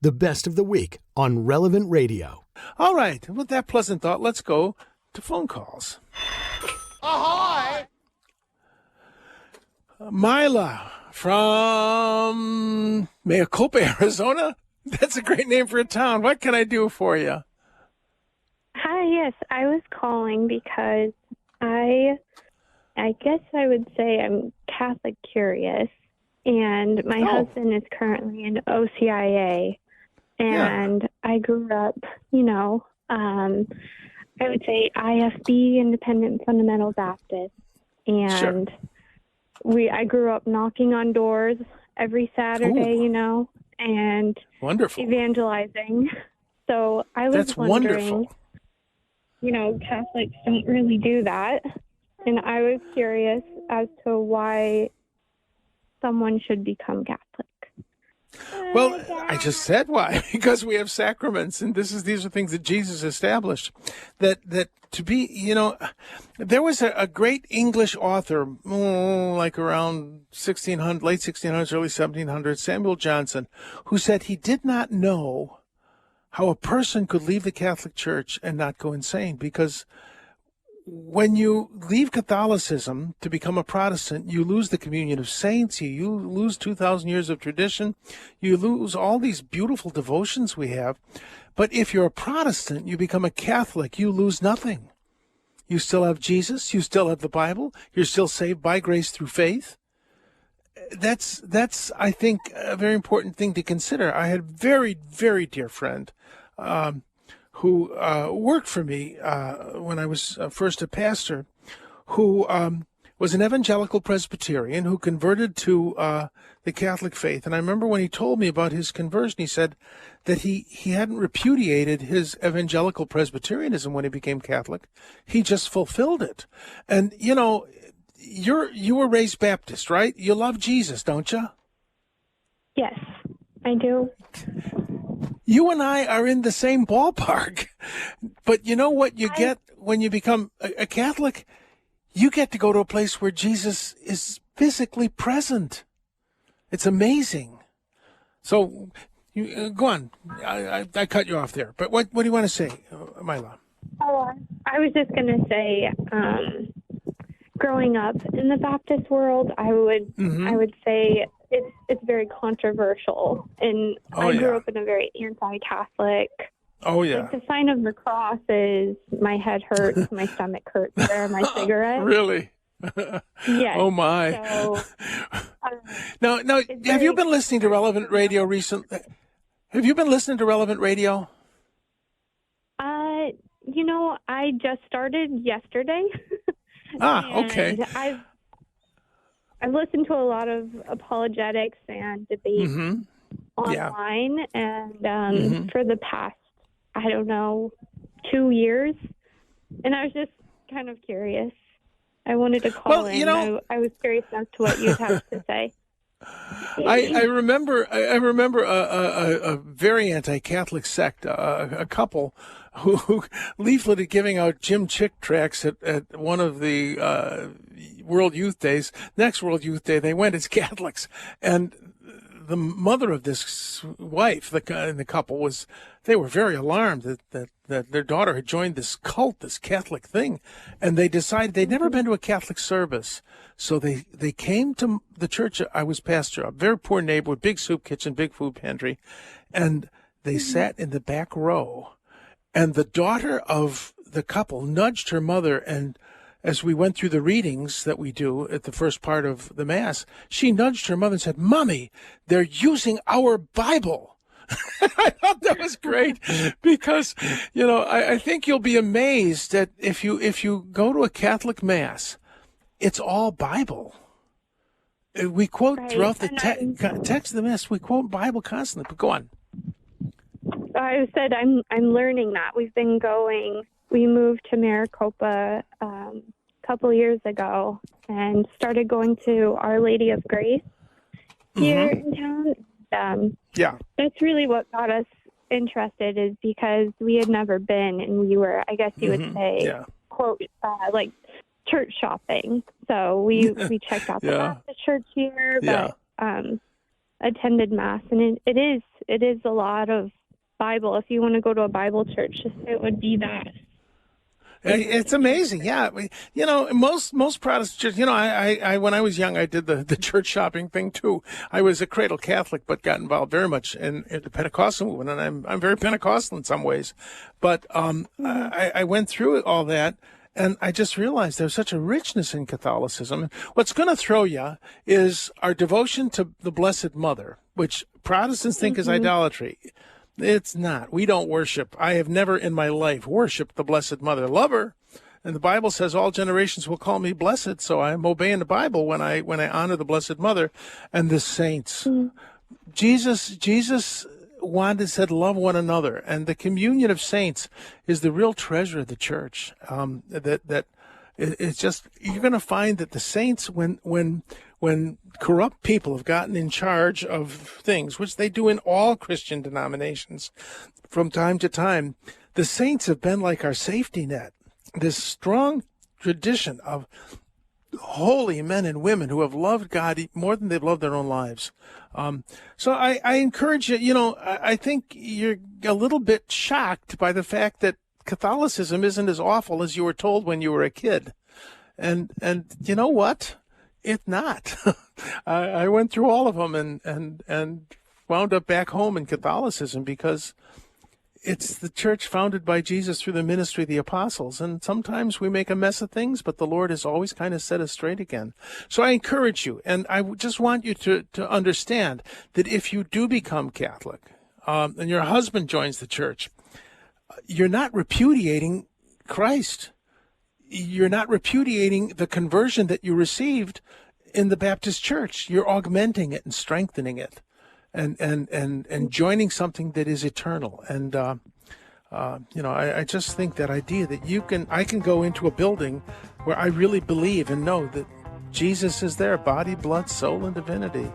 the best of the week on Relevant Radio. All right, with that pleasant thought, let's go to phone calls. Ahoy! Myla from Maricopa, Arizona. That's a great name for a town. What can I do for you? Hi, yes. I was calling because I guess I would say I'm Catholic curious, and my husband is currently in OCIA, and I grew up, I would say IFB, Independent Fundamental Baptist, and I grew up knocking on doors every Saturday, and wonderful evangelizing. So I was wondering, Catholics don't really do that. And I was curious as to why someone should become Catholic. Well, I just said why. Because we have sacraments, and these are things that Jesus established. That to be, there was a great English author, like around 1600, late 1600s, early 1700s, Samuel Johnson, who said he did not know how a person could leave the Catholic Church and not go insane, because when you leave Catholicism to become a Protestant, you lose the communion of saints, you lose 2,000 years of tradition, you lose all these beautiful devotions we have. But if you're a Protestant, you become a Catholic, you lose nothing. You still have Jesus, you still have the Bible, you're still saved by grace through faith. That's I think, a very important thing to consider. I had a very, very dear friend who worked for me when I was first a pastor, who was an evangelical Presbyterian who converted to the Catholic faith. And I remember when he told me about his conversion, he said that he hadn't repudiated his evangelical Presbyterianism when he became Catholic. He just fulfilled it. And, you were raised Baptist, right? You love Jesus, don't you? Yes, I do. You and I are in the same ballpark. But you know what you get when you become a Catholic? You get to go to a place where Jesus is physically present. It's amazing. So, go on. I cut you off there. But what do you want to say, Myla? Oh, I was just going to say, growing up in the Baptist world, I would say it's very controversial, and I grew up in a very anti-Catholic. Oh yeah. Like the sign of the cross is my head hurts, my stomach hurts. There are my cigarettes. Really? Yes. Oh my. So, now, have you been listening to Relevant Radio recently? Have you been listening to Relevant Radio? I just started yesterday. Okay. I've listened to a lot of apologetics and debates online, and for the past, 2 years, and I was just kind of curious. I wanted to call in. I was curious as to what you'd have to say. I remember a very anti-Catholic sect, a couple who leafleted giving out Jim Chick tracts at one of the World Youth Days. Next World Youth Day, they went as Catholics, and the mother of this wife, the couple, they were very alarmed that their daughter had joined this cult, this Catholic thing, and they decided they'd never been to a Catholic service. So they came to the church I was pastor, a very poor neighborhood, big soup kitchen, big food pantry, and they sat in the back row. And the daughter of the couple nudged her mother, and as we went through the readings that we do at the first part of the Mass, she nudged her mother and said, "Mommy, they're using our Bible." I thought that was great because, I think you'll be amazed that if you go to a Catholic Mass, it's all Bible. We quote throughout the text of the Mass, we quote Bible constantly, but go on. I said I'm learning that. We moved to Maricopa a couple years ago and started going to Our Lady of Grace here in town. That's really what got us interested, is because we had never been, and we were, I guess you would say, quote, like church shopping. So we checked out the Baptist church here, but attended Mass, and it is a lot of Bible. If you want to go to a Bible church, it would be that. It's amazing, yeah. Most Protestant churches. I when I was young, I did the church shopping thing too. I was a cradle Catholic, but got involved very much in the Pentecostal movement, and I'm very Pentecostal in some ways. But I went through all that, and I just realized there's such a richness in Catholicism. What's going to throw you is our devotion to the Blessed Mother, which Protestants think is idolatry. It's not. We don't worship. I have never in my life worshipped the Blessed Mother. Love her. And the Bible says all generations will call me blessed. So I'm obeying the Bible when I honor the Blessed Mother and the saints. Jesus said, love one another. And the communion of saints is the real treasure of the church. It's just, you're going to find that the saints, when corrupt people have gotten in charge of things, which they do in all Christian denominations from time to time, the saints have been like our safety net. This strong tradition of holy men and women who have loved God more than they've loved their own lives. So I encourage you, I think you're a little bit shocked by the fact that Catholicism isn't as awful as you were told when you were a kid. And you know what? It's not. I went through all of them and wound up back home in Catholicism because it's the church founded by Jesus through the ministry of the apostles. And sometimes we make a mess of things, but the Lord has always kind of set us straight again. So I encourage you, and I just want you to understand that if you do become Catholic, and your husband joins the church, you're not repudiating Christ. You're not repudiating the conversion that you received in the Baptist church. You're augmenting it and strengthening it and joining something that is eternal. And, I just think that idea that I can go into a building where I really believe and know that Jesus is there, body, blood, soul, and divinity.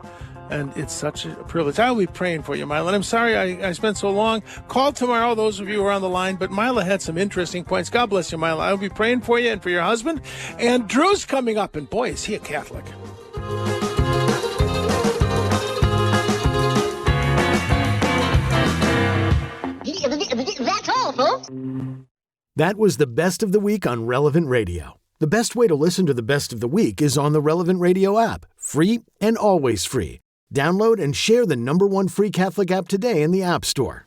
And it's such a privilege. I'll be praying for you, Myla. And I'm sorry I spent so long. Call tomorrow, those of you who are on the line. But Myla had some interesting points. God bless you, Myla. I'll be praying for you and for your husband. And Drew's coming up. And boy, is he a Catholic. That's all, folks. That was the Best of the Week on Relevant Radio. The best way to listen to the Best of the Week is on the Relevant Radio app. Free and always free. Download and share the #1 free Catholic app today in the App Store.